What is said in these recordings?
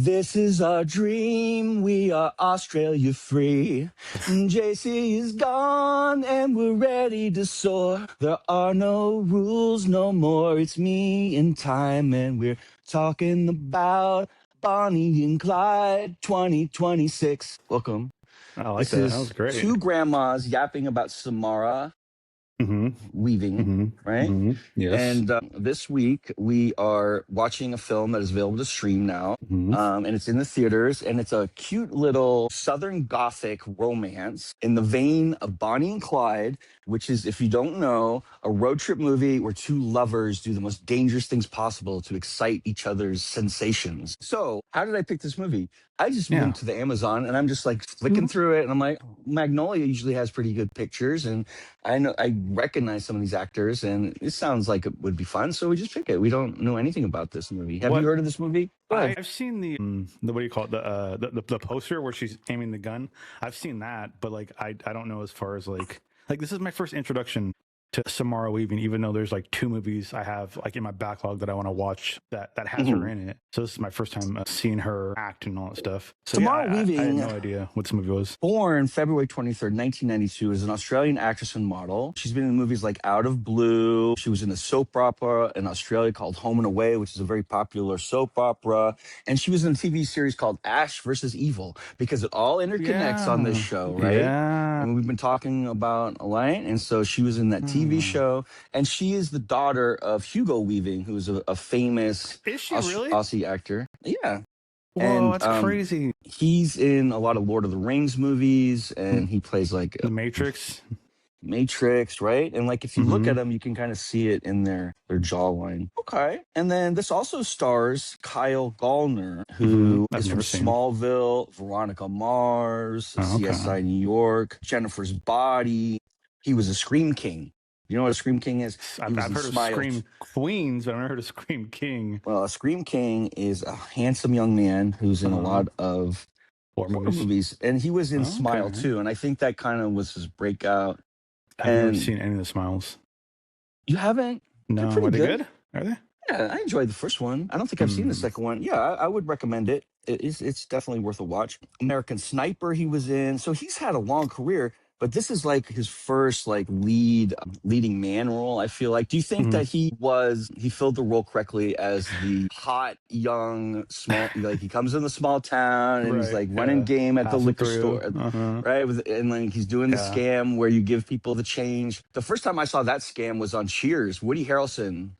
This is our dream. We are Australia free. JC is gone and we're ready to soar. There are no rules no more. It's me and time, and we're talking about Bonnie and Clyde 2026. Welcome. I like This that. That was is great. two grandmas yapping about Samara weaving, right? Yes. And this week we are watching a film that is available to stream now, and it's in the theaters, and it's a cute little Southern Gothic romance in the vein of Bonnie and Clyde, which is, if you don't know, a road trip movie where two lovers do the most dangerous things possible to excite each other's sensations. So, how did I pick this movie? I just went to the Amazon and I'm just like flicking through it, and I'm like, Magnolia usually has pretty good pictures, and I recognize some of these actors, and it sounds like it would be fun, so we just pick it. We don't know anything about this movie. Have you heard of this movie? I've seen the what do you call it, the poster where she's aiming the gun. I've seen that, but like I don't know as far as like this is my first introduction to Samara Weaving, even though there's like two movies I have like in my backlog that I want to watch that has her in it. So this is my first time seeing her act and all that stuff. So Samara Weaving, I had no idea what this movie was. Born February 23rd, 1992, is an Australian actress and model. She's been in movies like Out of Blue. She was in a soap opera in Australia called Home and Away, which is a very popular soap opera. And she was in a TV series called Ash versus Evil, because it all interconnects on this show, right? Yeah. And we've been talking about Alliant, and so she was in that TV show. And she is the daughter of Hugo Weaving, who's a famous Aussie actor. Yeah. Whoa, that's crazy. He's in a lot of Lord of the Rings movies, and he plays like The Matrix, right? And like if you look at him, you can kind of see it in their jawline. Okay. And then this also stars Kyle Gallner, who is from Smallville, Veronica Mars, CSI New York, Jennifer's Body. He was a Scream King. You know what a Scream King is? I've heard of Scream Queens, but I've never heard of Scream King. Well, a Scream King is a handsome young man who's in a lot of horror movies. And he was in Smile too. And I think that kind of was his breakout. I've never seen any of the Smiles. You haven't? No. Are they good? Are they? Yeah, I enjoyed the first one. I don't think I've seen the second one. Yeah, I would recommend it. It's definitely worth a watch. American Sniper he was in. So he's had a long career, but this is like his first like leading man role, I feel like. Do you think that he filled the role correctly as the hot, young, small, like he comes in the small town and he's like running game at the liquor store, right? And like he's doing the scam where you give people the change. The first time I saw that scam was on Cheers. Woody Harrelson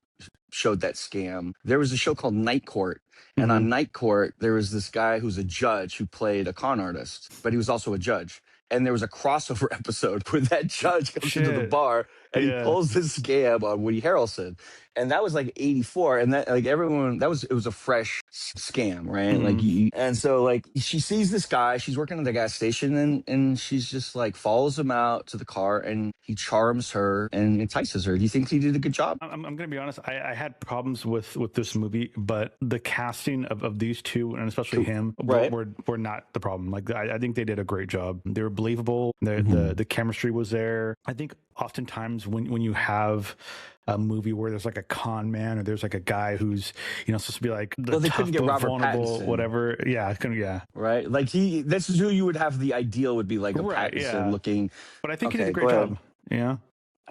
showed that scam. There was a show called Night Court. And on Night Court, there was this guy who's a judge who played a con artist, but he was also a judge. And there was a crossover episode where that judge comes into the bar and he pulls this scam on Woody Harrelson. And that was like 84. And that like everyone, it was a fresh scam, right? And so like she sees this guy, she's working at the gas station, and she's just like follows him out to the car, and he charms her and entices her. Do you think he did a good job? I'm going to be honest. I had problems with this movie, but the casting of these two, and especially him, were not the problem. Like I think they did a great job. They were believable. The chemistry was there. I think oftentimes when you have a movie where there's like a con man, or there's like a guy who's supposed to be like they couldn't get Robert Pattinson, whatever. Right. Like this is who you would have the ideal would be, like a Pattinson looking. But I think he did a great job. Yeah.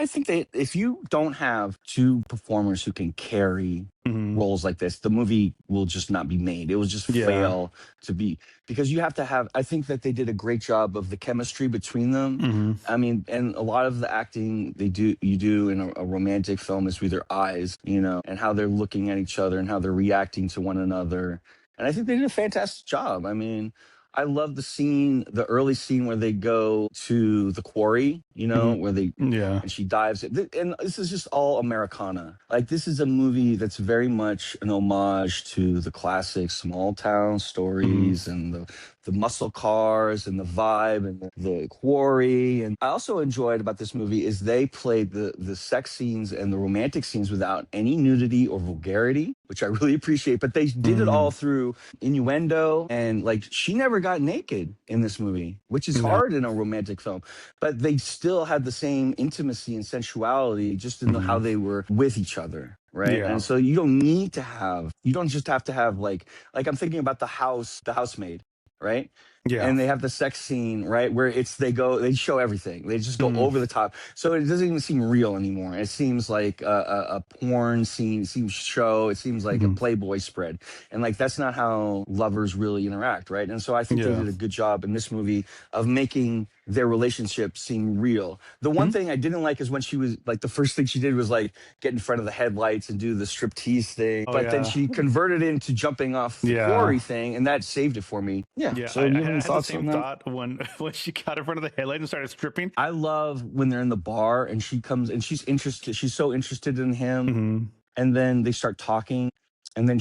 I think that if you don't have two performers who can carry roles like this, the movie will just not be made. It will just fail to be, because you have to have, I think that they did a great job of the chemistry between them. I mean, and a lot of the acting you do in a romantic film is through their eyes, and how they're looking at each other and how they're reacting to one another. And I think they did a fantastic job. I mean, I love the early scene where they go to the quarry, where and she dives in. And this is just all Americana. Like, this is a movie that's very much an homage to the classic small town stories and the muscle cars and the vibe and the quarry. And I also enjoyed about this movie is they played the sex scenes and the romantic scenes without any nudity or vulgarity, which I really appreciate. But they did it all through innuendo, and like she never got naked in this movie, which is hard in a romantic film. But they still had the same intimacy and sensuality just in how they were with each other. right? Yeah. And so you don't just have to have like I'm thinking about the housemaid, right? Yeah. And they have the sex scene, right, where they show everything, they just go Mm. over the top, so it doesn't even seem real anymore. It seems like a porn scene, it seems like a Mm. Playboy spread, and like that's not how lovers really interact, right? And so I think they Yeah. did a good job in this movie of making their relationship seem real. The one Mm. thing I didn't like is when she was like, the first thing she did was like get in front of the headlights and do the striptease thing, Oh but then yeah. she converted into jumping off the Yeah. quarry thing, and that saved it for me. Yeah. Yeah, So you have I any had the thoughts same on that? thought when when she got in front of the headlight and started stripping. I love when they're in the bar and she comes and she's interested. She's so interested in him, Mm-hmm. and then they start talking, and then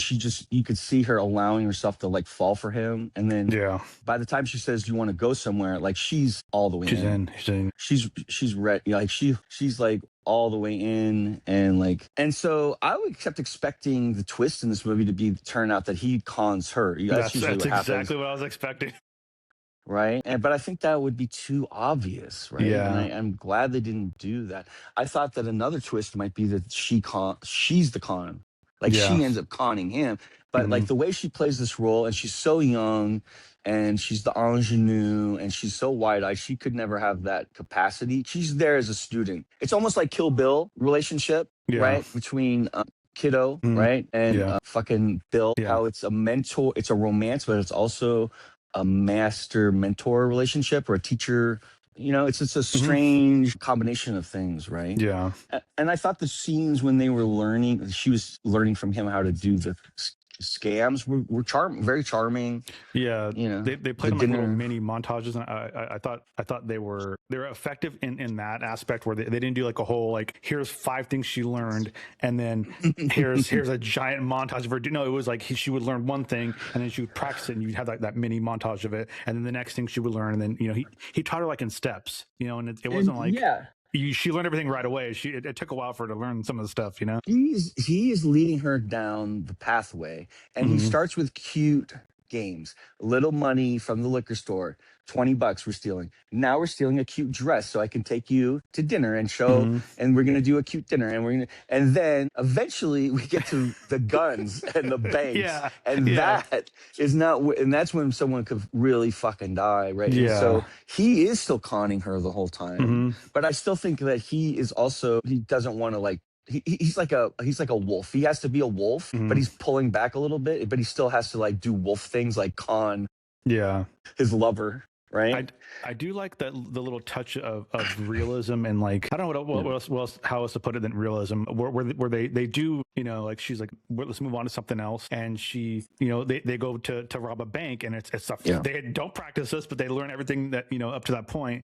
you could see her allowing herself to like fall for him, and then Yeah, by the time she says, "Do you want to go somewhere?" like she's all the way she's in. in. She's in. She's ready. Like she's like all the way in, and so I would kept expecting the twist in this movie to be turn out that he cons her. That's usually That's what happens, exactly what I was expecting. right? But I think that would be too obvious, right? And Yeah. I'm glad they didn't do that. I thought that another twist might be that she's the con, like Yeah. she ends up conning him. But Mm-hmm. like the way she plays this role, and she's so young, and she's the ingenue, and she's so wide-eyed, she could never have that capacity. She's there as a student. It's almost like Kill Bill relationship, Yeah. right? Between Kiddo, Mm-hmm. right, and Yeah. fucking Bill. Yeah. How it's a mentor, it's a romance, but it's also a master mentor relationship, or a teacher. It's a Mm-hmm. strange combination of things, right? Yeah. And I thought the scenes when she was learning from him how to do the scams were very charming. Yeah, they The played them like little dinner. mini montages, and I thought they were effective in that aspect where they didn't do like a whole like here's 5 things she learned and then here's a giant montage of her. No, it was like she would learn one thing and then she would practice it, and you'd have like that mini montage of it, and then the next thing she would learn, and then he taught her like in steps, and it wasn't like Yeah, she learned everything right away. It took a while for her to learn some of the stuff. he is leading her down the pathway, and he Mm-hmm. starts with cute games, little money from the liquor store, $20 we're stealing. Now we're stealing a cute dress so I can take you to dinner and show, Mm-hmm. and we're gonna do a cute dinner, and then eventually we get to the guns and the banks, Yeah. and Yeah. that is not, and that's when someone could really fucking die, right? And Yeah. so he is still conning her the whole time, Mm-hmm. but I still think that he doesn't want to like, he's like a wolf. He has to be a wolf, but Mm-hmm. he's pulling back a little bit. But he still has to like do wolf things, like con Yeah. his lover, right? I do like the little touch of realism, and like I don't know what else how else to put it than realism, where they do, like she's like, let's move on to something else, and she, they go to rob a bank, and it's stuff they don't practice this, but they learn everything that up to that point.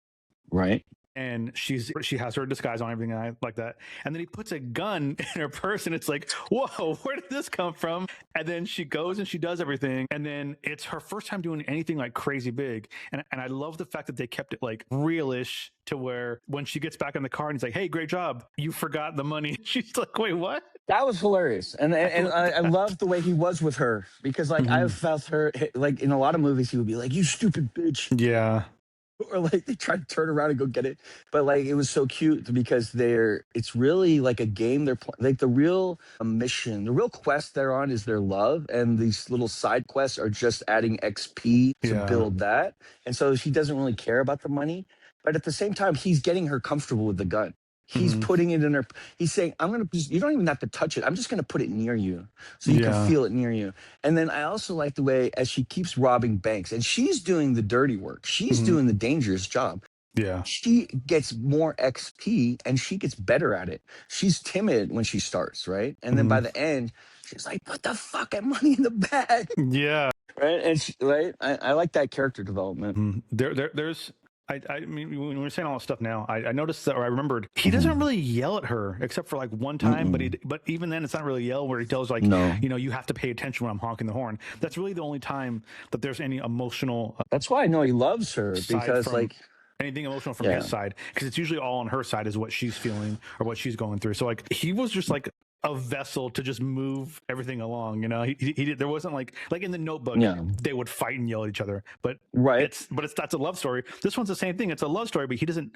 Right. And she has her disguise on, everything like that, and then he puts a gun in her purse, and it's like, whoa, where did this come from? And then she goes and she does everything, and then it's her first time doing anything like crazy big, and I love the fact that they kept it like realish, to where when she gets back in the car and he's like, hey, great job, you forgot the money. She's like, wait, what? That was hilarious, and I loved the way he was with her, because like Mm-hmm. I've felt her, like in a lot of movies he would be like, "You stupid bitch," Yeah. or like they try to turn around and go get it, but like it was so cute because it's really like a game they're playing. Like the real mission, the real quest they're on is their love, and these little side quests are just adding XP to Yeah. build that. And so he doesn't really care about the money, but at the same time he's getting her comfortable with the gun. He's Mm-hmm. putting it in her. He's saying, "I'm gonna. You don't even have to touch it. I'm just gonna put it near you, so you can feel it near you." And then I also like the way as she keeps robbing banks, and she's doing the dirty work. She's Mm-hmm. doing the dangerous job. Yeah. She gets more XP and she gets better at it. She's timid when she starts, right? And then by Mm-hmm. the end, she's like, "Put the fucking money in the bag," Yeah. right? And right, I like that character development. Mm-hmm. There's. I mean, when we're saying all this stuff now, I noticed that, or I remembered, he doesn't really yell at her except for like one time, but even then, it's not really yell, where he tells like, No. you have to pay attention when I'm honking the horn. That's really the only time that there's any emotional. That's why I know he loves her, because from like anything emotional from his side, because it's usually all on her side is what she's feeling or what she's going through. So like he was just like a vessel to just move everything along. You know, he did, there wasn't like in the Notebook, Yeah. they would fight and yell at each other, but Right. that's a love story. This one's the same thing. It's a love story, but he doesn't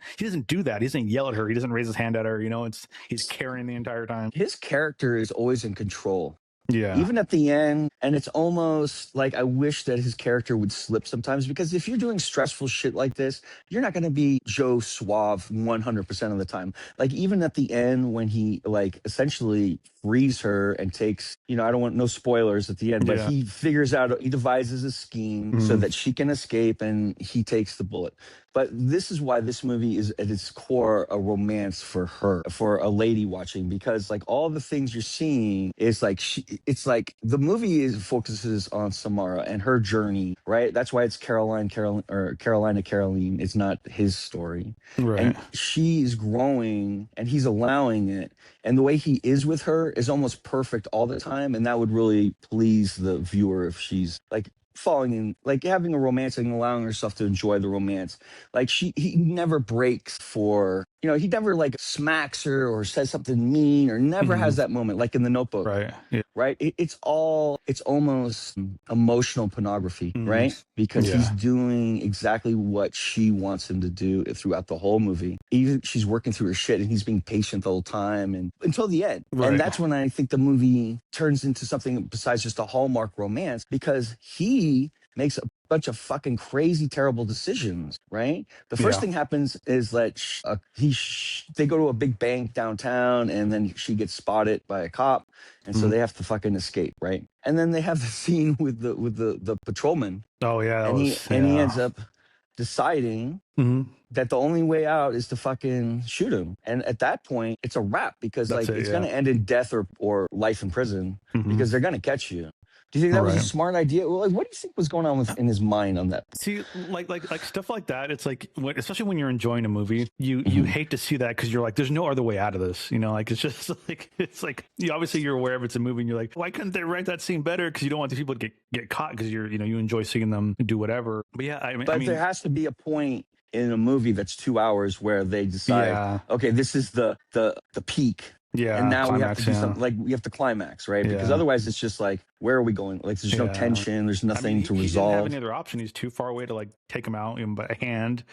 do that. He doesn't yell at her. He doesn't raise his hand at her. You know, he's carrying the entire time. His character is always in control. Yeah. Even at the end, and it's almost like I wish that his character would slip sometimes, because if you're doing stressful shit like this, you're not going to be Joe Suave 100% of the time. Like even at the end when he like essentially frees her and takes, you know, I don't want no spoilers at the end, but he figures out, he devises a scheme so that she can escape and he takes the bullet. But this is why this movie is at its core a romance for her, for a lady watching, because like all the things you're seeing is like it's like the movie focuses on Samara and her journey, right? That's why it's Carolina Caroline. It's not his story, Right. And she's growing and he's allowing it, and the way he is with her is almost perfect all the time, and that would really please the viewer if she's like falling in, like having a romance and allowing herself to enjoy the romance. Like he never breaks for, you know, he never like smacks her or says something mean or never has that moment like in the Notebook. Right. Yeah. Right. It's almost emotional pornography, right? Because he's doing exactly what she wants him to do throughout the whole movie. Even she's working through her shit and he's being patient the whole time and until the end. Right. And that's when I think the movie turns into something besides just a Hallmark romance, because he makes a bunch of fucking crazy, terrible decisions, right? The first thing happens is that they go to a big bank downtown and then she gets spotted by a cop. And so they have to fucking escape, right? And then they have the scene with the patrolman. Oh yeah. And he ends up deciding that the only way out is to fucking shoot him. And at that point, it's a wrap, because That's it's going to end in death or life in prison, because they're going to catch you. Do you think that was a smart idea? Well, like, what do you think was going on in his mind on that? See, like stuff like that. It's like, especially when you're enjoying a movie, you hate to see that, because you're like, there's no other way out of this. You know, like it's just like you obviously you're aware of it's a movie, and you're like, why couldn't they write that scene better? Because you don't want the people to get caught, because you enjoy seeing them do whatever. But yeah, I mean, there has to be a point in a movie that's 2 hours where they decide, okay, this is the peak. Yeah, and now we have to do something, like we have to climax, right? Because otherwise it's just like, where are we going? Like there's no tension, there's nothing to resolve. He didn't have any other option. He's too far away to like take him out by hand,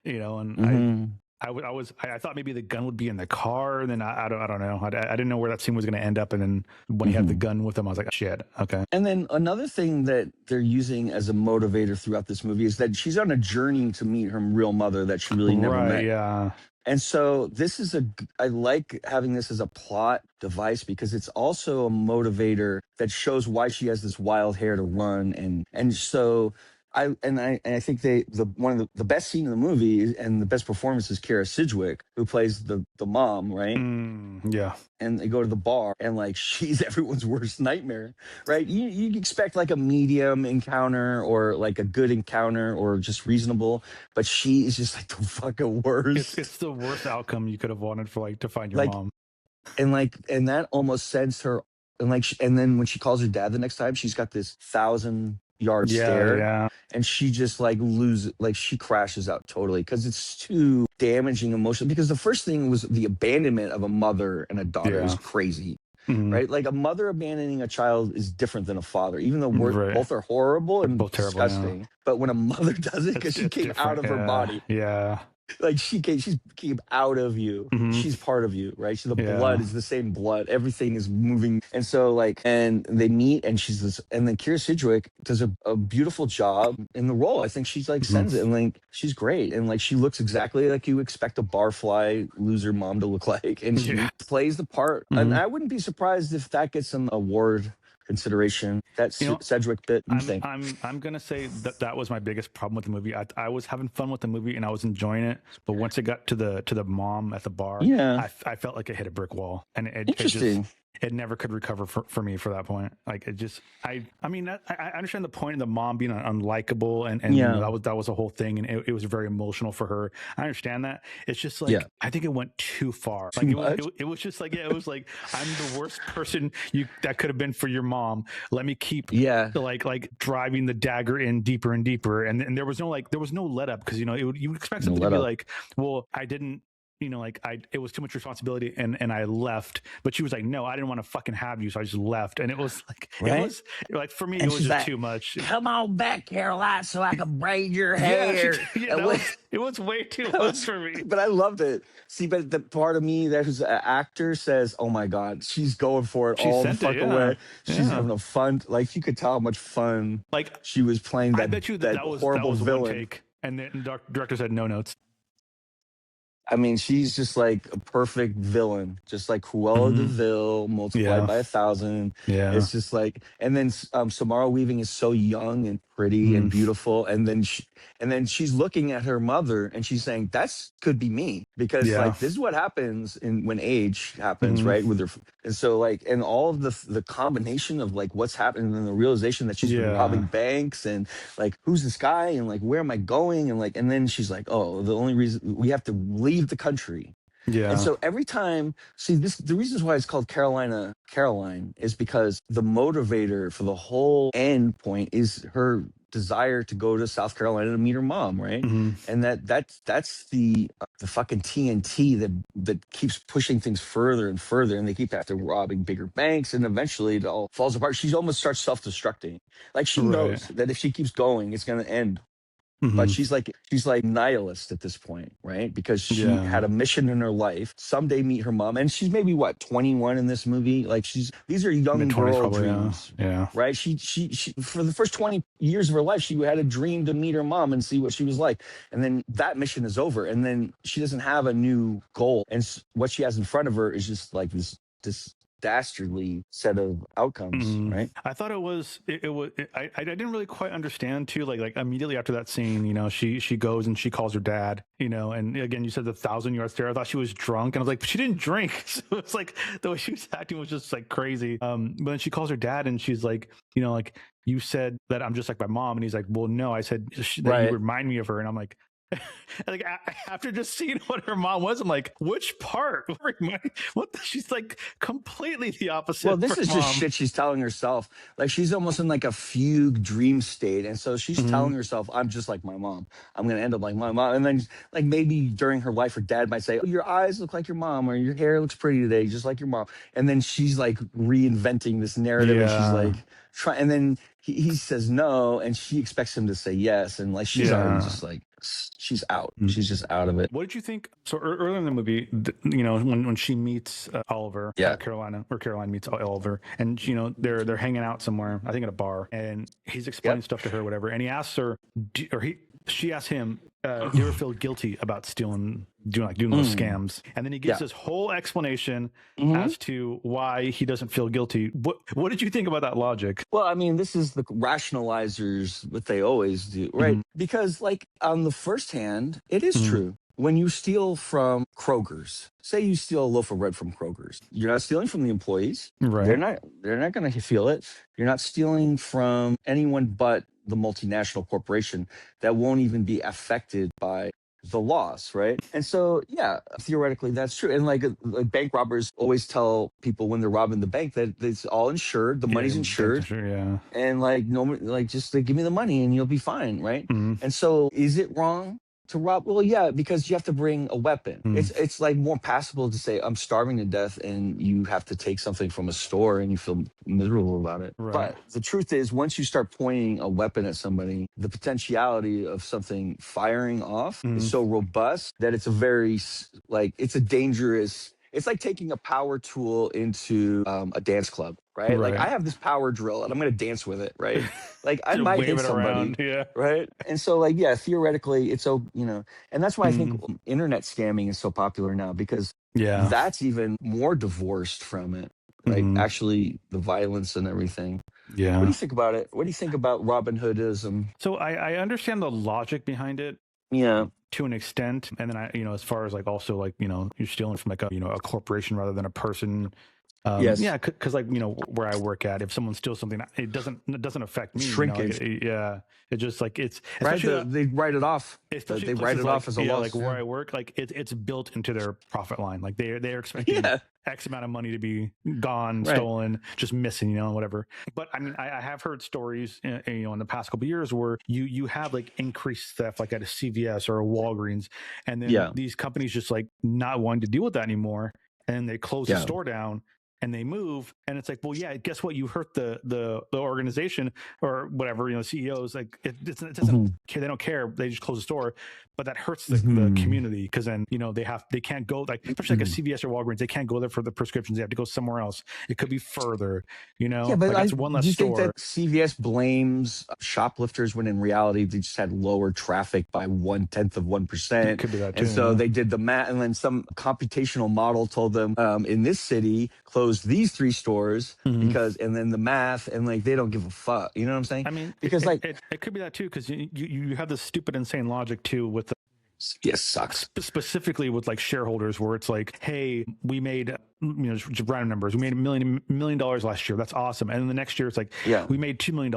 and I thought maybe the gun would be in the car, and then I don't know. I didn't know where that scene was going to end up, and then when he had the gun with him, I was like, oh, shit, okay. And then another thing that they're using as a motivator throughout this movie is that she's on a journey to meet her real mother that she really never met. Yeah. And so I like having this as a plot device, because it's also a motivator that shows why she has this wild hair to run. And so I think one of the best scene in the movie and the best performance is Kara Sidgwick, who plays the mom, right? Yeah. And they go to the bar, and like she's everyone's worst nightmare, right? You expect like a medium encounter or like a good encounter or just reasonable, but she is just like the fucking worst. It's the worst outcome you could have wanted for like to find your mom. And that almost sends her, and then when she calls her dad the next time, she's got this 1,000-yard stare, and she just she crashes out totally, because it's too damaging emotionally. Because the first thing was the abandonment of a mother and a daughter is crazy, right? Like a mother abandoning a child is different than a father, even though both are horrible and both disgusting. Terrible, but when a mother does it, because she came out of her body, like she came out of you. She's part of you, right? So the blood is the same blood. Everything is moving. And so and they meet, and and then Kira Sidgwick does a beautiful job in the role. I think she's like sends it, and like she's great. And like she looks exactly like you expect a barfly loser mom to look like. And she plays the part. And I wouldn't be surprised if that gets an award consideration. That Sedgwick bit. I'm gonna say that was my biggest problem with the movie. I was having fun with the movie and I was enjoying it, but once it got to the mom at the bar, I felt like it hit a brick wall, and it never could recover for me for that point. Like it just, I understand the point of the mom being unlikable, and that was a whole thing, and it was very emotional for her. I understand that. It's just like I think it went too far. It was just like it was like, I'm the worst person that could have been for your mom. Let me keep like driving the dagger in deeper and deeper, and there was no let up, because you would expect something to be like, well, I didn't like it was too much responsibility and I left. But she was like, no, I didn't want to fucking have you, so I just left. And it was like, right? for me, it And was she's just like, too much. "Come on back, Caroline, so I can braid your Yeah, hair." it was way too much for me. But I loved it. See, but the part of me that who's an actor says, "Oh my god, she's going for it She all the sent it, fucking way. She's yeah. having a fun." Like you could tell how much fun Like she was playing I that bet you that that horrible was one villain. take, and the director said no notes. I mean, she's just like a perfect villain, just like Cruella de Mm-hmm. Vil multiplied Yeah, by 1,000. yeah, It's just like, and then Samara Weaving is so young and pretty and mm, beautiful, and then she's looking at her mother and she's saying, "That's could be me," because yeah, like this is what happens in when age happens, mm, right? With her, and so like, and all of the combination of like what's happening and the realization that she's been yeah, robbing banks and like who's this guy and like where am I going and like and then she's like, oh, the only reason we have to leave the country. And yeah. so every time, see this, the reasons why it's called Caroline is because the motivator for the whole end point is her desire to go to South Carolina to meet her mom, right? Mm-hmm. And that's the fucking TNT that keeps pushing things further and further, and they keep after robbing bigger banks, and eventually it all falls apart. She almost starts self-destructing, like she Right. knows that if she keeps going, it's going to end, but Mm-hmm. she's like nihilist at this point, right? Because she Yeah. had a mission in her life, someday meet her mom, and she's maybe what 21 in this movie. Like these are Mid young twenties, girl probably. Yeah. dreams, Yeah. right? She for the first 20 years of her life, she had a dream to meet her mom and see what she was like, and then that mission is over, and then she doesn't have a new goal, and what she has in front of her is just like this dastardly set of outcomes, Mm. right? I thought it was I didn't really quite understand too, like immediately after that scene, she goes and she calls her dad, and again you said the 1,000 yard stare. I thought she was drunk, and I was like, but she didn't drink. So it's like the way she was acting was just like crazy. But then she calls her dad and she's like, like, you said that I'm just like my mom, and he's like, well, no, I said that you Right. remind me of her. And I'm like, like after just seeing what her mom was, I'm like, which part? What she's like completely the opposite. Well, this of is mom. just shit she's telling herself. Like she's almost in like a fugue dream state. And so she's telling herself, I'm just like my mom. I'm going to end up like my mom. And then like maybe during her life, her dad might say, oh, your eyes look like your mom, or your hair looks pretty today, just like your mom. And then she's like reinventing this narrative, and she's Yeah. like trying, and then he says no, and she expects him to say yes. And like, she's already just like, she's out. She's just out of it. What did you think? So earlier in the movie, when she meets Oliver, Caroline meets Oliver, and they're hanging out somewhere, I think at a bar, and he's explaining stuff to her, whatever, and he asks her, she asks him, do you ever feel guilty about doing those scams? And then he gives this whole explanation as to why he doesn't feel guilty. What did you think about that logic? Well, I mean, this is the rationalizers, what they always do, right? Because, like, on the first hand, it is true. When you steal from Kroger's, say you steal a loaf of bread from Kroger's, you're not stealing from the employees. Right. They're not going to feel it. You're not stealing from anyone but the multinational corporation that won't even be affected by the loss, right? And so, yeah, theoretically, that's true. And like bank robbers always tell people when they're robbing the bank that it's all insured, the money's insured, and like no, like just give me the money and you'll be fine, right? And so, is it wrong to rob? Well, yeah, because you have to bring a weapon. It's like more passable to say I'm starving to death and you have to take something from a store and you feel miserable about it. Right. But the truth is, once you start pointing a weapon at somebody, the potentiality of something firing off is so robust that it's a very it's a dangerous. It's like taking a power tool into a dance club, right? Like I have this power drill and I'm going to dance with it, right? Like I might hit somebody, right? And so like, yeah, theoretically it's so, and that's why I think internet scamming is so popular now, because that's even more divorced from it. Like actually the violence and everything. Yeah. What do you think about it? What do you think about Robin Hoodism? So I understand the logic behind it. Yeah. To an extent. And then as far as like also like, you're stealing from like a corporation rather than a person. Yes. Yeah, because like where I work at, if someone steals something, it doesn't affect me. Shrinkage. Yeah, it just like it's Right. especially They write it off. especially They write places it off like as a like loss. where Yeah. I work, like it's built into their profit line. Like they're expecting Yeah. X amount of money to be gone, Right. stolen, just missing, whatever. But I mean, I have heard stories, in the past couple of years where you have like increased theft, like at a CVS or a Walgreens, and then Yeah. these companies just like not wanting to deal with that anymore, and they close the Yeah. store down and they move, and it's like, well, yeah, guess what? You hurt the organization or whatever. CEOs, like it doesn't care. They don't care. They just close the store, but that hurts the community, because then they can't go, like especially like a CVS or Walgreens, they can't go there for the prescriptions. They have to go somewhere else. It could be further. Yeah, but Like that's one do less you think store. that CVS blames shoplifters when in reality they just had lower traffic by 1/10 of 1%? It could be that too. And so Yeah. they did the math, and then some computational model told them, in this city, close these 3 stores because, and then the math, and like they don't give a fuck. You know what I'm saying? I mean, Because it could be that too, because you have this stupid, insane logic too with CVS sucks. specifically with like shareholders, where it's like, hey, we made just random numbers, we made $1 million last year, that's awesome, and then the next year it's like, Yeah. we made $2 million.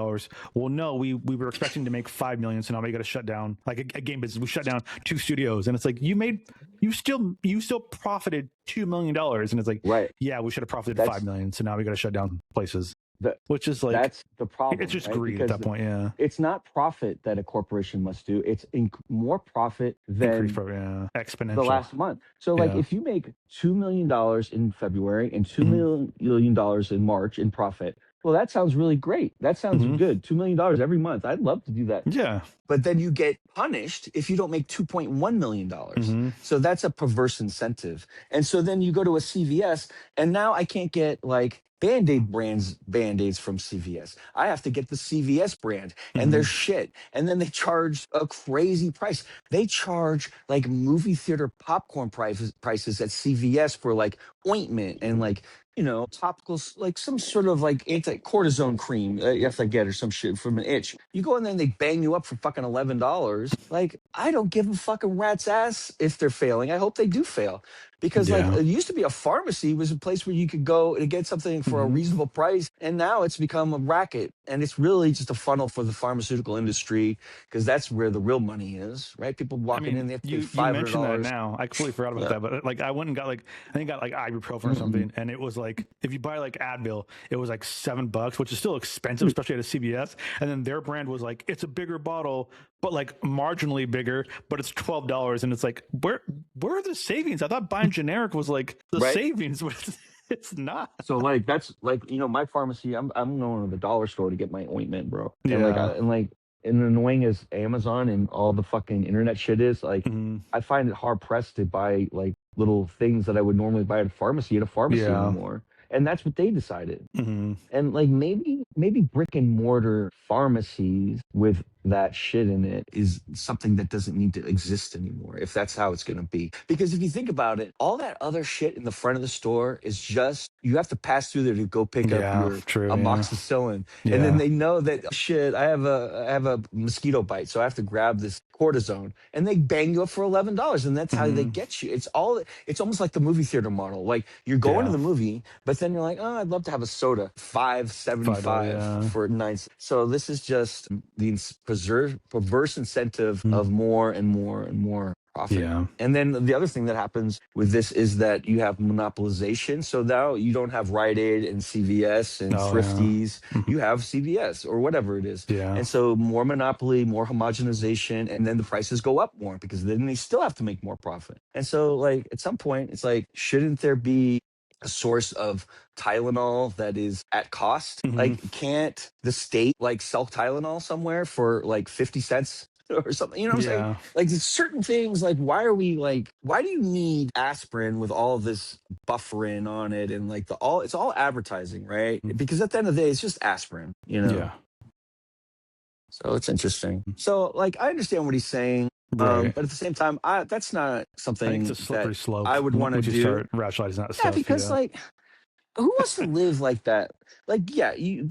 Well, no, we were expecting to make 5 million, so now we got to shut down like a game business. We shut down 2 studios, and it's like, you still profited $2 million, and it's like, Right. yeah, we should have profited That's- 5 million, so now we got to shut down places. Which is like, that's the problem. it's just right? greed Because at that point. Yeah, it's not profit that a corporation must do. It's more profit than exponential. the last month. So like if you make $2 million in February and $2 million in March in profit, well, that sounds really great. That sounds good. $2 million every month. I'd love to do that. Yeah. But then you get punished if you don't make $2.1 million. So that's a perverse incentive. And so then you go to a CVS, and now I can't get like Band-Aid brands Band-Aids from CVS. I have to get the CVS brand, and they're shit. And then they charge a crazy price. They charge like movie theater popcorn prices at CVS for like ointment and like, topicals, like some sort of like anti-cortisone cream you have to get, or some shit from an itch. You go in there and they bang you up for fucking $11. Like, I don't give a fucking rat's ass if they're failing. I hope they do fail. Because like it used to be, a pharmacy was a place where you could go to get something for a reasonable price, and now it's become a racket, and it's really just a funnel for the pharmaceutical industry, because that's where the real money is, right? People walking in, they have to pay $500. You mentioned that now. I completely forgot about that, but like I went and got like, I think got like ibuprofen or something, and it was like, if you buy like Advil, it was like $7, which is still expensive, especially at a CVS. And then their brand was like, it's a bigger bottle, but like marginally bigger, but it's $12, and it's like, where are the savings? I thought buying generic was like the savings, but it's not. So like that's like, my pharmacy, I'm going to the dollar store to get my ointment, bro. Yeah. And annoying as Amazon and all the fucking internet shit is, like I find it hard pressed to buy like little things that I would normally buy at a pharmacy anymore. And that's what they decided. And like maybe brick and mortar pharmacies with that shit in it is something that doesn't need to exist anymore, if that's how it's going to be. Because if you think about it, all that other shit in the front of the store is just, you have to pass through there to go pick up your amoxicillin. And then they know that, shit, I have a mosquito bite, so I have to grab this cortisone, and they bang you up for $11, and that's how they get you. It's almost like the movie theater model. Like, you're going to the movie, but then you're like, oh, I'd love to have a soda, $5.75 for 9. So this is just the perverse incentive of more and more and more profit. Yeah. And then the other thing that happens with this is that you have monopolization. So now you don't have Rite Aid and CVS and Thrifties. You have CVS or whatever it is. Yeah. And so more monopoly, more homogenization, and then the prices go up more, because then they still have to make more profit. And so like at some point it's like, shouldn't there be a source of Tylenol that is at cost? Like, can't the state like sell Tylenol somewhere for like 50 cents or something? You know what I'm saying? Like, there's certain things, like, why do you need aspirin with all this bufferin on it, and like it's all advertising, right? Because at the end of the day, it's just aspirin, Yeah. So it's interesting. So like, I understand what he's saying. Right. But at the same time, that's not something I think it's a slippery slope. I would want to do. Start rationalizing that stuff. Because like, who wants to live like that? Like, you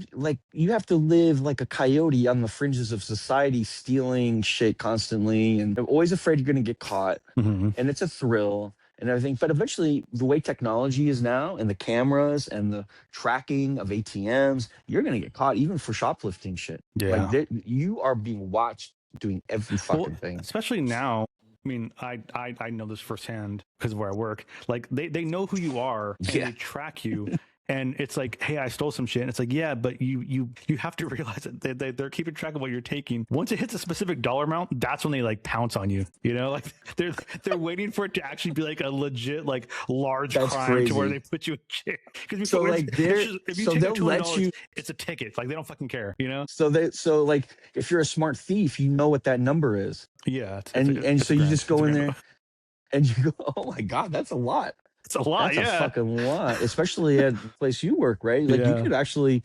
have to live like a coyote on the fringes of society, stealing shit constantly, and always afraid you're going to get caught. And it's a thrill. and everything. But eventually, the way technology is now, and the cameras and the tracking of ATMs, you're gonna get caught even for shoplifting shit. Like Yeah. you are being watched doing every Well, fucking thing. especially now. I mean, I know this firsthand because of where I work. Like they know who you are and Yeah, they track you. And it's like, hey, I stole some shit. And it's like, yeah, but you have to realize that they're keeping track of what you're taking. Once it hits a specific dollar amount, that's when they like pounce on you. You know, like they're waiting for it to actually be like a legit like large that's crime to where they crazy. put you in jail. Because So before like they're if you so take they'll out two hundred let dollars, you. it's a ticket. Like they don't fucking care. You know? So like if you're a smart thief, you know what that number is, Yeah, and it's so a you grand. just It's a go in grand. there and you go, oh my god, that's a lot. It's a lot. That's a Yeah. fucking lot, especially at the place you work, right? Like you Yeah. could actually,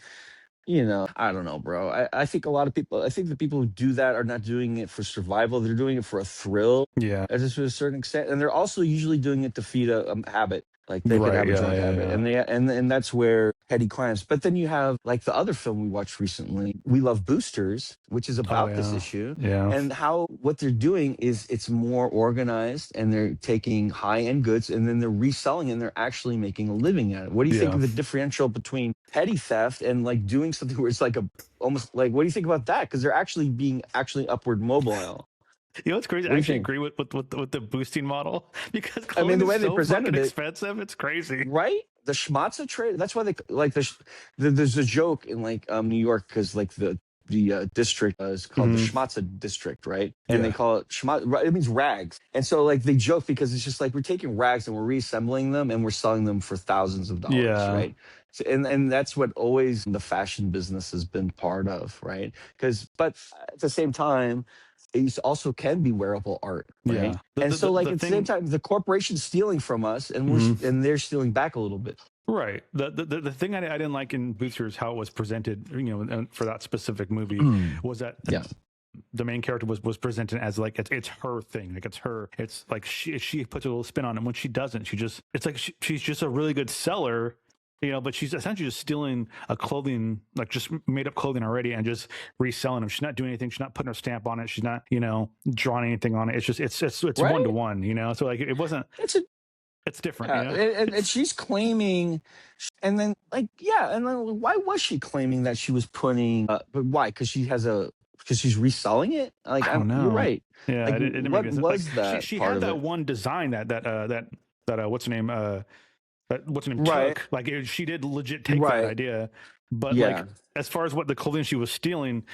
I don't know, bro. I think a lot of people, I think the people who do that are not doing it for survival. They're doing it for a thrill, Yeah. as to a certain extent, and they're also usually doing it to feed a habit. Like they could Right. have a Yeah. drug Yeah. habit, Yeah. and that's where petty crimes. But then you have like the other film we watched recently, We Love Boosters, which is Oh about this yeah. issue, Yeah. and how what they're doing is it's more organized, and they're taking high end goods and then they're reselling and they're actually making a living at it. What do you think Yeah. of the differential between petty theft and like doing something where it's like a almost like what do you think about that? Because they're actually being actually upward mobile. You know what's crazy? What I do you actually think? agree with the boosting model because I mean, clothing the is way they so fucking presented it, expensive. It's crazy. right? The schmatza trade. That's why they like there's a joke in like New York because like the district is called the Hmm. schmatza district, right? And they Yeah. call it schmatza. It means rags. And so like they joke because it's just like we're taking rags and we're reassembling them and we're selling them for thousands of dollars, Yeah. right? So, and that's what always the fashion business has been part of, right? Because but at the same time, it also can be wearable art, right? Yeah. And so like The at the same thing. time, the corporation's stealing from us, and Mhm. and they're stealing back a little bit. Right. The thing I didn't like in Boosters how it was presented, and for that specific movie was that Yeah. the main character was presented as like it's her thing, like it's her. It's like she puts a little spin on it. When she doesn't, she just it's like she's just a really good seller. But she's essentially just stealing a clothing, like just made up clothing already, and just reselling them. She's not doing anything. She's not putting her stamp on it. She's not, drawing anything on it. It's just it's one to Right? one. So like it wasn't. It's a It's different. yeah, and she's claiming, and then like yeah, and then why was she claiming that she was putting? But why? Because she's reselling it. Like I don't you're know. right. Yeah, Like it didn't make what any sense. Like was she that she part had of that it? one design that what's her name what's her name Right. took like she did legit take that Right. idea, but like Yeah. as far as what the clothing she was stealing,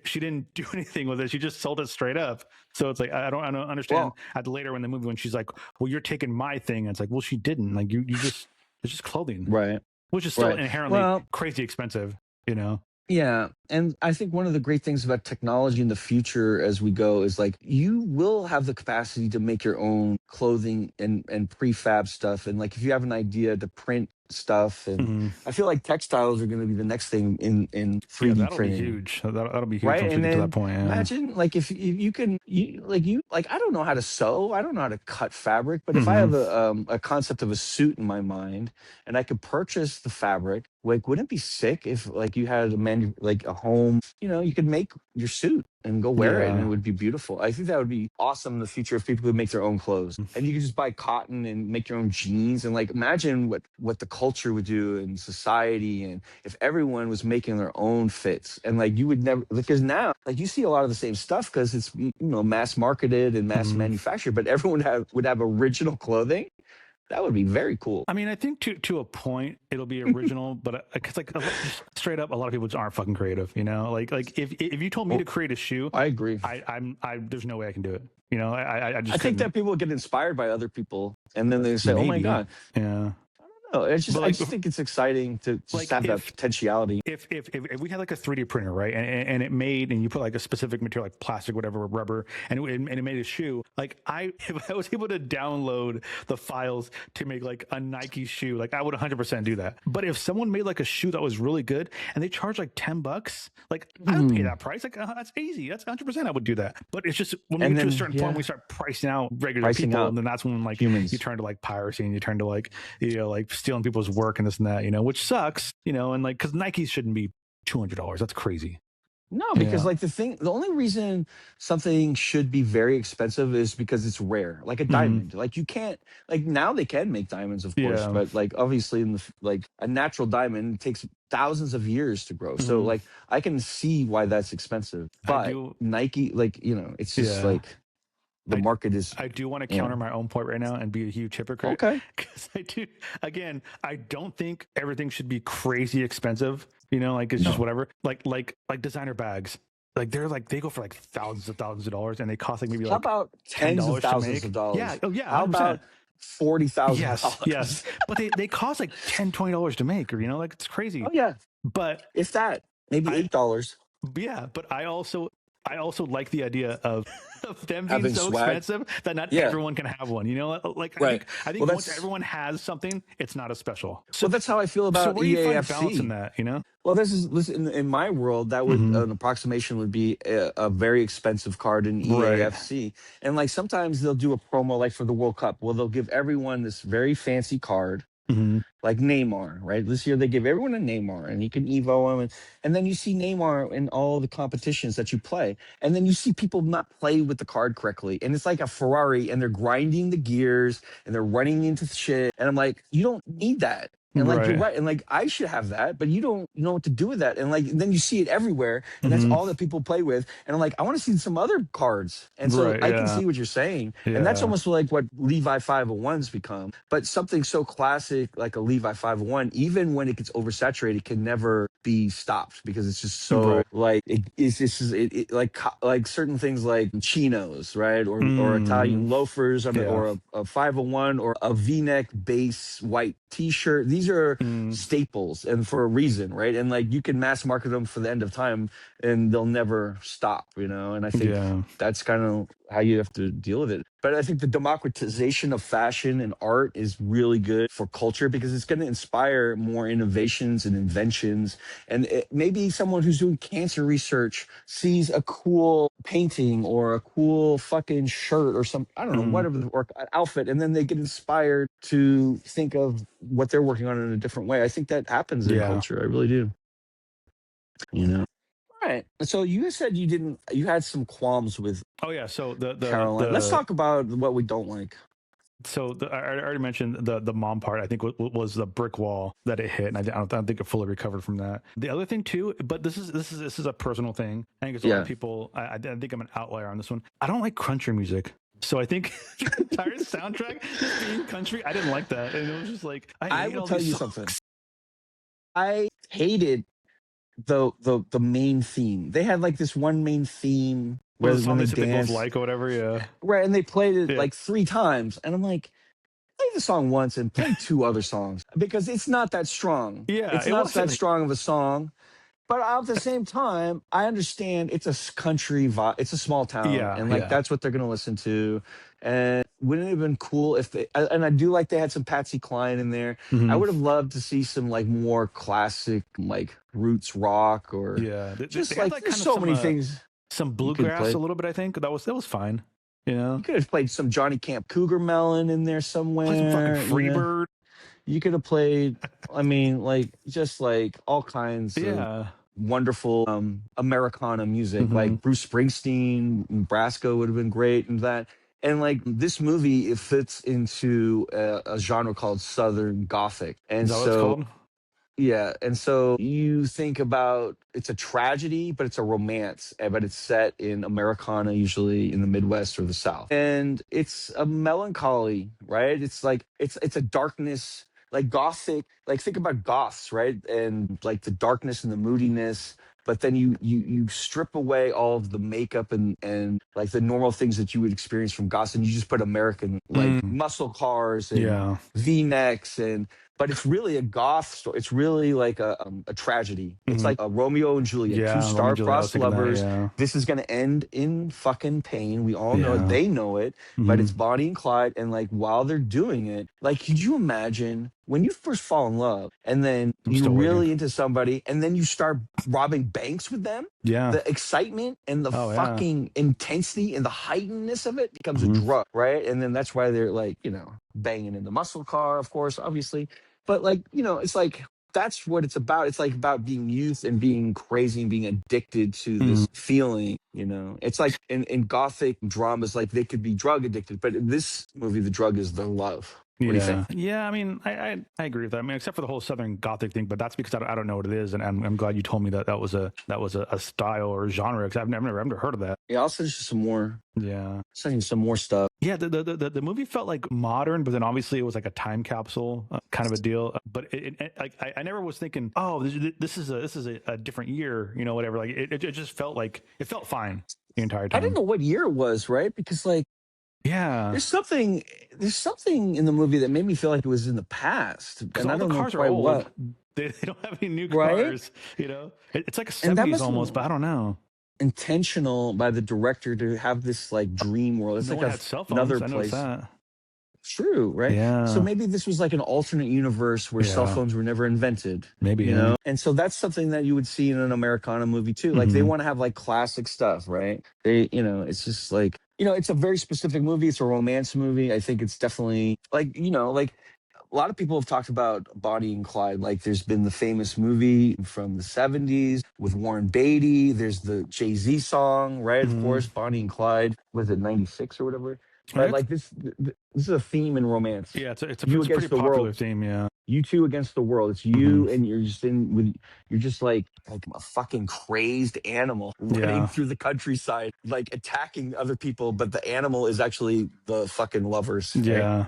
she didn't do anything with it. She just sold it straight up. So it's like I don't understand Well. at later in the movie when she's like, well, you're taking my thing. And it's like, well, she didn't. Like you just it's just clothing, Right. which is still Right. inherently Well. crazy expensive. You know. Yeah. And I think one of the great things about technology in the future as we go is like you will have the capacity to make your own clothing and prefab stuff. And like if you have an idea to print stuff, and Mhm. I feel like textiles are going to be the next thing in Yeah, 3D that'll be printing. huge. That'll be huge Right. once we And get to that then point. Yeah. imagine like if you can you like I don't know how to sew, I don't know how to cut fabric, but if I Hmm. have a concept of a suit in my mind and I could purchase the fabric, like wouldn't it be sick if like you had like a home, you could make your suit and go wear it and it Yeah. would be beautiful. I think that would be awesome in the future if people could make their own clothes. And you could just buy cotton and make your own jeans and like imagine what the culture would do in society and if everyone was making their own fits and like you would never because now like you see a lot of the same stuff because it's mass marketed and mass Mhm. manufactured, but everyone would have original clothing. That would be very cool. I mean, I think to a point it'll be original, but because like just straight up, a lot of people just aren't fucking creative. Like if you told me Well, to create a shoe, I agree. I there's no way I can do it. I I just think couldn't. that people get inspired by other people and then they say, "Oh my Maybe, god." yeah. No, But I like just think it's exciting to just like have that potentiality. if we had like a 3D printer, right, and it made and you put like a specific material like plastic, whatever, rubber, and it made a shoe, like if I was able to download the files to make like a Nike shoe, like I would 100% do that. But if someone made like a shoe that was really good and they charge like $10, like I would pay that price. Like that's easy. That's 100% I would do that. But it's just when we And get to a then certain point, we start pricing out regular pricing people, out and then that's when like you humans. turn to like piracy and you turn to like like stealing people's work and this and that, which sucks, and like because Nike shouldn't be $200. That's crazy. No, because Yeah. like the only reason something should be very expensive is because it's rare, like a diamond. Like you can't, like now they can make diamonds, of course, Yeah. but like obviously in like a natural diamond takes thousands of years to grow. So Mhm. like I can see why that's expensive. I But do. Nike, like it's just Yeah. like the I market is, I do want to yeah. counter my own point right now and be a huge hypocrite Okay. because I do. Again, I don't think everything should be crazy expensive. Like it's just No. whatever. Like designer bags. Like they go for like thousands of dollars and they cost like maybe How like about $10 tens of to thousands of make. Yeah. dollars? Oh yeah, How 100%. about $40,000? Yes. But they cost like $10-$20 to make, or like it's Oh crazy. yeah, But if that, maybe I $8. yeah, but I also like the idea of of them being Having so swag. expensive that not Yeah. everyone can have one. Like I Right. think I Well, think once everyone has something, it's not as special. So that's how I feel so about where do you find balance in EAFC. that? Well, this in my world, that would Mm-hmm. an approximation would be a very expensive card in Right. EAFC, and like sometimes they'll do a promo like for the World Cup. Well, they'll give everyone this very fancy card, Mm-hmm. like Neymar, right? This year they give everyone a Neymar, and you can Evo him, and then you see Neymar in all the competitions that you play, and then you see people not play with the card correctly, and it's like a Ferrari, and they're grinding the gears, and they're running into shit, and I'm like, you don't need that. And like you're Right. right, and like I should have that, but you don't know what to do with that. And like then you see it everywhere, and that's Mm-hmm. all that people play with. And I'm like, I want to see some other cards. And so Right. I can Yeah. see what you're saying, and that's Yeah. almost like what Levi 501s become. But something so classic like a Levi 501, even when it gets oversaturated, can never be stopped because it's just so Right. like it's just like certain things like chinos, right, or Mm. Italian loafers, Yeah. or a 501 or a V-neck base white T-shirt. These are Mm. staples, and for a reason, right? And like you can mass market them for the end of time, and they'll never stop, And I think Yeah. that's kind of how you have to deal with it. But I think the democratization of fashion and art is really good for culture because it's going to inspire more innovations and inventions. And maybe someone who's doing cancer research sees a cool painting or a cool fucking shirt or some, I don't know, Mm. whatever, or an outfit, and then they get inspired to think of what they're working on in a different way. I think that happens in Yeah. culture. I really do. You know. All right. So you said you had some qualms with Oh yeah. So Caroline. Let's talk about what we don't like. I already mentioned the mom part. I think was the brick wall that it hit, and I don't think it fully recovered from that. The other thing too, but this is a personal thing. I think there's a lot of Yeah. people. I think I'm an outlier on this one. I don't like country music. So I think the entire soundtrack just being country, I didn't like that, and it was just like I I hate will all tell these you songs. something. I hated the main theme. They had like this one main theme Well, where the when song they they said they both danced, like or whatever. Yeah, right, and they played it yeah, like 3 times, and I'm like, play the song once and play 2 other songs because it's not that strong. yeah. It's It not that wasn't. strong of a song. But at the same time, I understand it's a country vibe. It's a small town, Yeah, and like yeah. that's what they're gonna listen to. And wouldn't it have been cool if and I do like they had some Patsy Cline in there. I Hmm. would have loved to see some like more classic like roots rock or Yeah, they just had like like there's kind of so many things some you could bluegrass a play. little bit. I think that was fine. You You know, could have played some Johnny Camp Cougar Melon in there play some fucking somewhere. Freebird. You could have played, I mean, like just like all kinds of Yeah. wonderful Americana music, Hmm. like Bruce Springsteen, Nebraska would have been great, and that. And like this movie, it fits into a genre called Southern Gothic, Is and that what it's so called? yeah, and so you think about it's a tragedy, but it's a romance, but it's set in Americana, usually in the Midwest or the South. And it's a melancholy, right? It's like it's a darkness, like gothic, like think about goths, right? And like the darkness and the moodiness, but then you strip away all of the makeup and like the normal things that you would experience from goths, and you just put American like Mm, muscle cars and yeah. V-necks, and but it's really a goth story. It's really like a tragedy. It's Hmm. like a Romeo and Juliet, two Yeah. Romeo and Juliet. I was star-crossed thinking that. lovers. Yeah. This is going to end in fucking pain. We all know it. Yeah. They know it, but Hmm. it's Bonnie and Clyde. And like while they're doing it, like, could you imagine when you first fall in love and then I'm you're still waiting. really into somebody and then you start robbing banks with them? Yeah. The excitement and the Oh yeah. fucking intensity and the heightenedness of it becomes a Hmm. drug, right? And then that's why they're like, banging in the muscle car, of course, obviously. But like, it's like that's what it's about. It's like about being youth and being crazy and being addicted to this feeling, it's like in gothic dramas, like they could be drug addicted, but in this movie the drug is their love. What do you think? Yeah, I mean, I agree with that. I mean, except for the whole Southern Gothic thing, but that's because I don't know what it is, and I'm glad you told me that was a style or genre, because I've never heard of that. Yeah, I'll send you some more. Yeah, send you some more stuff. Yeah, the movie felt like modern, but then obviously it was like a time capsule kind of a deal. But I never was thinking, oh, this is a different year, whatever. Like it just felt like it felt fine the entire time. I didn't know what year it was, right? Because yeah, there's something in the movie that made me feel like it was in the past, and I don't know quite what. They don't have any new cars, It's like a 70s almost, but I don't know. Intentional by the director to have this like dream world. It's like another place. True, right? Yeah. So maybe this was like an alternate universe where cell phones were never invented. Maybe, And so that's something that you would see in an Americana movie too. Like they want to have like classic stuff, right? They, it's just like, it's a very specific movie. It's a romance movie. I think it's definitely like, like a lot of people have talked about Bonnie and Clyde. Like there's been the famous movie from the 70s with Warren Beatty. There's the Jay-Z song, right? Of course, Bonnie and Clyde. Was it 96 or whatever? Right, like this is a theme in romance. Yeah, it's a pretty popular theme. Yeah, you two against the world. It's you and you're just like a fucking crazed animal running through the countryside, like attacking other people, but the animal is actually the fucking lovers. Yeah. Right?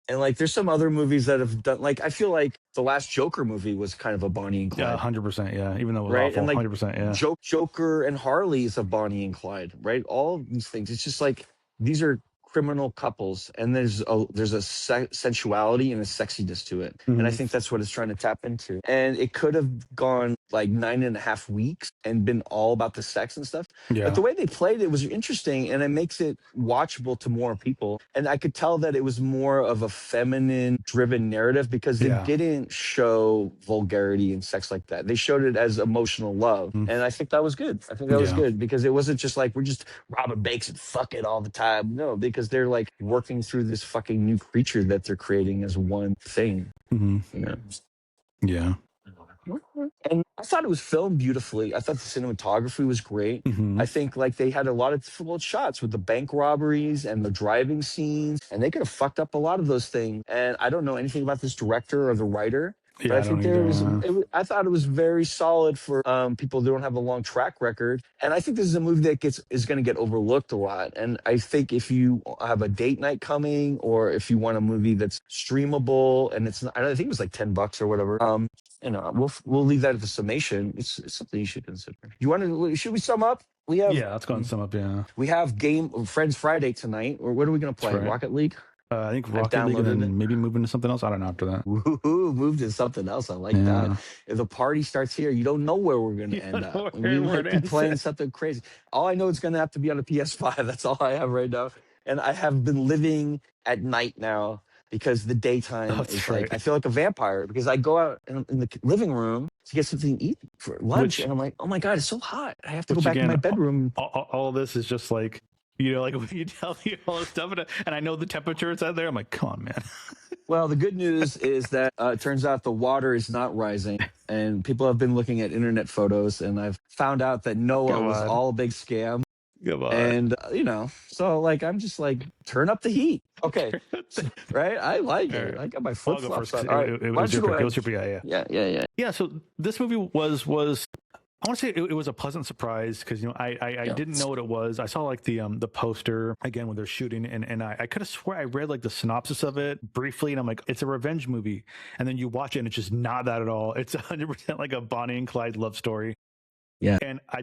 And like, there's some other movies that have done. Like, I feel like the last Joker movie was kind of a Bonnie and Clyde. Yeah, 100%. Yeah, even though it was awful, and like 100%. Yeah, Joker and Harley is a Bonnie and Clyde, right? All these things. It's just like these are criminal couples, and there's a sensuality and a sexiness to it, and I think that's what it's trying to tap into. And it could have gone like 9.5 weeks and been all about the sex and stuff. But the way they played it was interesting, and it makes it watchable to more people. And I could tell that it was more of a feminine driven narrative because they didn't show vulgarity and sex like that. They showed it as emotional love. And I think that was good. I think that was good because it wasn't just like we're just robbing banks and fuck it all the time. No, because they're like working through this fucking new creature that they're creating as one thing. Yeah. And I thought it was filmed beautifully. I thought the cinematography was great. I think like they had a lot of difficult shots with the bank robberies and the driving scenes, and they could have fucked up a lot of those things. And I don't know anything about this director or the writer. Yeah, but I think I thought it was very solid for people who don't have a long track record. And I think this is a movie that is going to get overlooked a lot. And I think if you have a date night coming, or if you want a movie that's streamable, and it's not, I think it was like $10 or whatever. We'll leave that at the summation. It's something you should consider. Should we sum up? Let's go and sum up. Yeah, we have Friends Friday tonight. Or what are we going to play? Right. Rocket League. I think Rocket League, and then maybe move into something else. I don't know after that. Woohoo, moved to something else. I like that. If the party starts here, you don't know where we're going to end up. We might be playing something crazy. All I know is going to have to be on a PS5. That's all I have right now. And I have been living at night now because the daytime is like, I feel like a vampire because I go out in the living room to get something to eat for lunch. And I'm like, oh my God, it's so hot. I have to go back to my bedroom. All this is just like, like when you tell me all this stuff, and I know the temperature it's out there, I'm like, come on, man. Well, the good news is that it turns out the water is not rising, and people have been looking at internet photos, and I've found out that Noah was all a big scam. Come on. And, so like, I'm just like, turn up the heat. Okay. Right? I like it. I got my flip-flops on. All right. It was super, yeah. So this movie was I want to say it was a pleasant surprise because I didn't know what it was. I saw like the poster again when they're shooting, and I could have swore I read like the synopsis of it briefly, and I'm like, it's a revenge movie, and then you watch it and it's just not that at all. It's 100% like a Bonnie and Clyde love story. Yeah. And I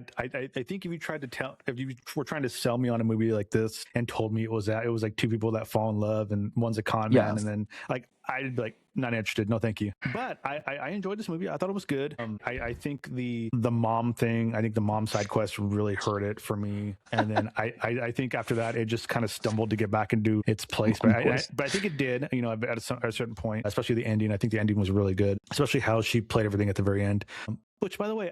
think if you were trying to sell me on a movie like this and told me it was like two people that fall in love and one's a con man, and then like I'd be like, not interested, no thank you. But I enjoyed this movie. I thought it was good. I think the mom thing, I think the mom side quest really hurt it for me. And then I think after that it just kind of stumbled to get back into its place. But I think it did, at a certain point, especially the ending. I think the ending was really good, especially how she played everything at the very end. Which, by the way,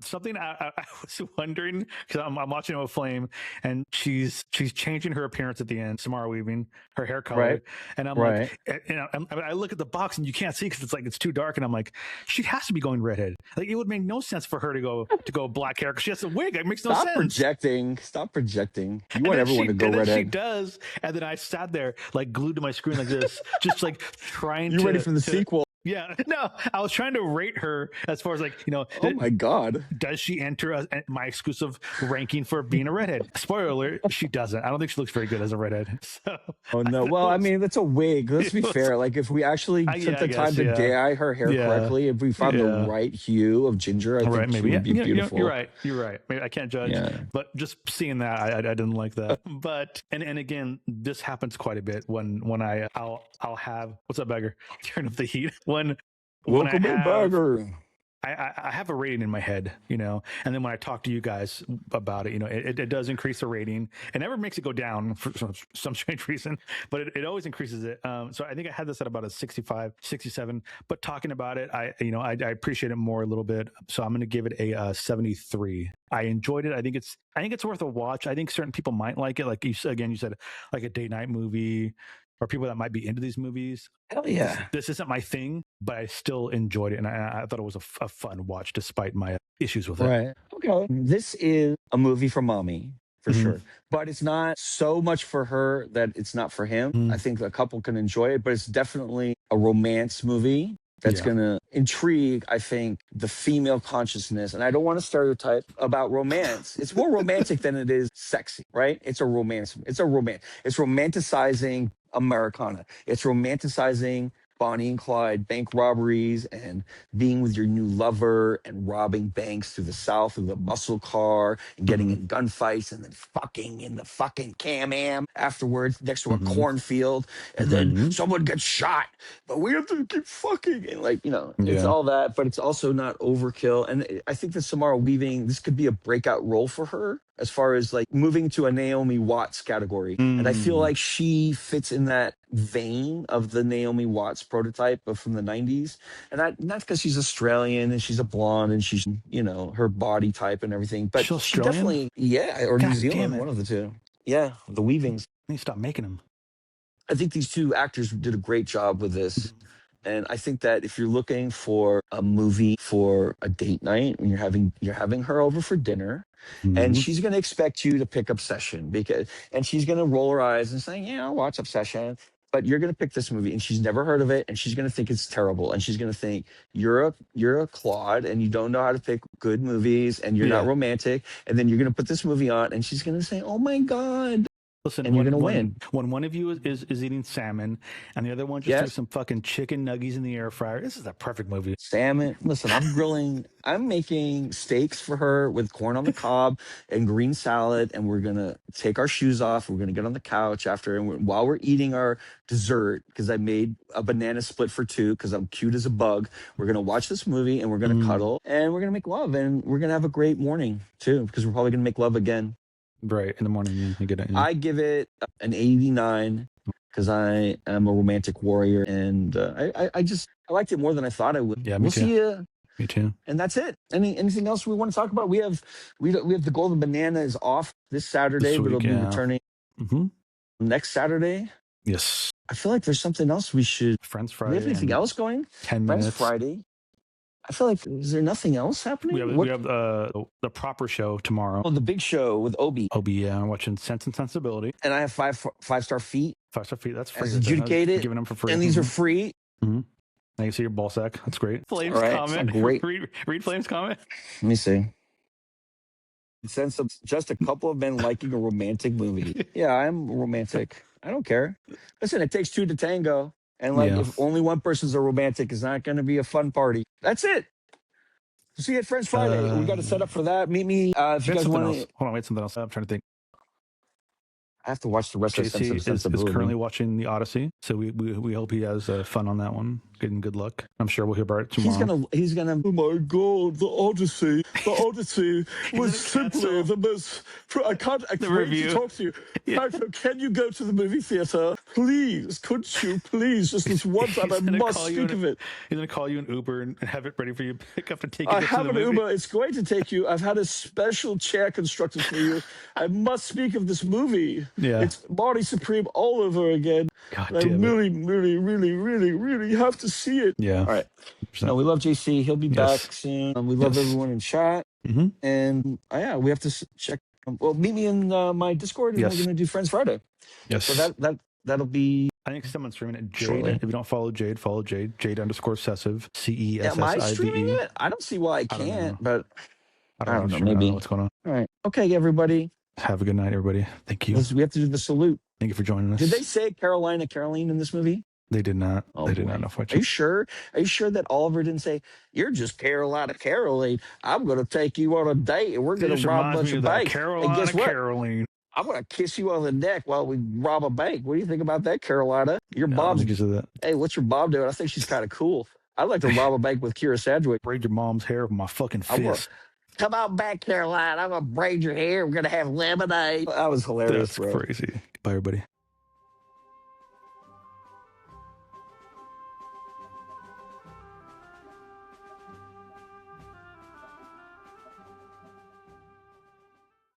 something I was wondering, because I'm watching with Flame, and she's changing her appearance at the end. Samara Weaving, her hair color, Right. and I'm Right. like, I look at the box and you can't see because it's too dark, and I'm like, she has to be going redhead. Like it would make no sense for her to go black hair because she has a wig. It makes no sense. Stop projecting. You want everyone to go and then redhead. she does, and then I sat there like glued to my screen like this, just like trying. You ready for the sequel? Yeah, no, I was trying to rate her as far as like, oh my God, does she enter my exclusive ranking for being a redhead? Spoiler alert, she doesn't. I don't think she looks very good as a redhead. So, oh no. Well, I mean, that's a wig. Let's be fair. Like if we actually took the time to dye her hair correctly, if we found the right hue of ginger, I think she would be beautiful. You're right. Maybe I can't judge, but just seeing that, I didn't like that. But and again, this happens quite a bit when I'll have, what's up, Bagger? Turn up the heat. Welcome in, Bagger. I have a rating in my head, and then when I talk to you guys about it, it does increase the rating. It never makes it go down for some strange reason, but it always increases it. So I think I had this at about a 65, 67, but talking about it, I appreciate it more a little bit. So I'm going to give it a 73. I enjoyed it. I think it's worth a watch. I think certain people might like it. Like you said, like a date night movie, or people that might be into these movies. Hell yeah. This isn't my thing, but I still enjoyed it. And I thought it was a fun watch despite my issues with it. Right. Okay. This is a movie for mommy, for sure. But it's not so much for her that it's not for him. I think a couple can enjoy it, but it's definitely a romance movie that's going to intrigue, I think, the female consciousness. And I don't want to stereotype about romance. It's more romantic than it is sexy, right? It's a romance. It's romanticizing Americana. It's romanticizing Bonnie and Clyde bank robberies and being with your new lover and robbing banks through the South with a muscle car and getting in gunfights and then fucking in the fucking Can-Am afterwards next to a cornfield. And then someone gets shot, but we have to keep fucking. And it's all that, but it's also not overkill. And I think that Samara Weaving, this could be a breakout role for her as far as like moving to a Naomi Watts category. And I feel like she fits in that vein of the Naomi Watts prototype from the 90s. And not because she's Australian and she's a blonde and she's, her body type and everything, but she definitely, or New Zealand, one of the two. Yeah, the Weavings. They need to stop making them. I think these two actors did a great job with this. And I think that if you're looking for a movie for a date night, when you're having her over for dinner, and she's going to expect you to pick Obsession and she's going to roll her eyes and say, "Yeah, I'll watch Obsession." But you're going to pick this movie, and she's never heard of it, and she's going to think it's terrible, and she's going to think you're a clod, and you don't know how to pick good movies, and you're not romantic. And then you're going to put this movie on, and she's going to say, "Oh my God." Listen, and you're going to win. When one of you is eating salmon and the other one just threw some fucking chicken nuggies in the air fryer, this is a perfect movie. Salmon. Listen, I'm making steaks for her with corn on the cob and green salad, and we're going to take our shoes off. We're going to get on the couch after, and while we're eating our dessert, because I made a banana split for two because I'm cute as a bug, we're going to watch this movie, and we're going to cuddle, and we're going to make love, and we're going to have a great morning, too, because we're probably going to make love again. Right, in the morning, you get it. I give it an 89 because I am a romantic warrior, and I liked it more than I thought I would. Yeah, we'll see you. Me too. And that's it. Anything else we want to talk about? We have the Golden Banana is off this Saturday, but it'll be returning next Saturday. Yes. I feel like there's something else we should. Friends Friday. Do we have anything else going? 10 minutes. Friends Friday. I feel like, is there nothing else happening? We have the proper show tomorrow. Oh, the big show with Obi. Yeah, I'm watching Sense and Sensibility. And I have five-star feet. 5-star feet, that's free. As adjudicated. Giving them for free. And these are free. Now you see your ball sack. That's great. Flames comment. Great. Read Flames comment. Let me see. Sense of just a couple of men liking a romantic movie. Yeah, I'm romantic. I don't care. Listen, it takes two to tango. And if only one person's a romantic, it's not going to be a fun party. That's it. See you at Friends Friday. We got to set up for that. Meet me if you guys want to. Hold on, wait, something else. I'm trying to think. I have to watch the rest of Sense JC and is Sensibility. currently watching the Odyssey, so we hope he has fun on that one. Good luck. I'm sure we'll hear about it tomorrow. He's gonna. Oh my God, the Odyssey! The Odyssey was simply the most. I can't wait to talk to you. Yeah. Can you go to the movie theater, please? Could you please just this one time? I must speak of it. He's gonna call you an Uber and have it ready for you to pick up and take you. I have an Uber. It's going to take you. I've had a special chair constructed for you. I must speak of this movie. Yeah, it's Marty Supreme all over again. God I damn really, really, really, really, really have to see it. Yeah. All right. No, we love JC. He'll be back soon. We love everyone in chat. And we have to check. Well, meet me in my Discord, and we're going to do Friends Friday. Yes. So that'll be. I think someone's streaming it. Jade. If you don't follow Jade, follow Jade. Jade_Cessive. CESSIVE. Am I streaming it? I don't see why I can't, but I don't know. Maybe. I don't know what's going on. All right. Okay, everybody. Have a good night, everybody. Thank you. We have to do the salute. Thank you for joining us. Did they say Caroline in this movie? They did not. They did not know what. Are you sure? Are you sure that Oliver didn't say, "You're just Caroline? I'm going to take you on a date, and we're going to rob a bunch of banks." And guess what? Caroline. I'm going to kiss you on the neck while we rob a bank. What do you think about that, Carolina? Your mom's. Hey, what's your mom doing? I think she's kind of cool. I'd like to rob a bank with Kira Sedgwick. Braid your mom's hair with my fucking fist. Come on back, Caroline. I'm going to braid your hair. We're going to have lemonade. That was hilarious, That's crazy. Bye, everybody.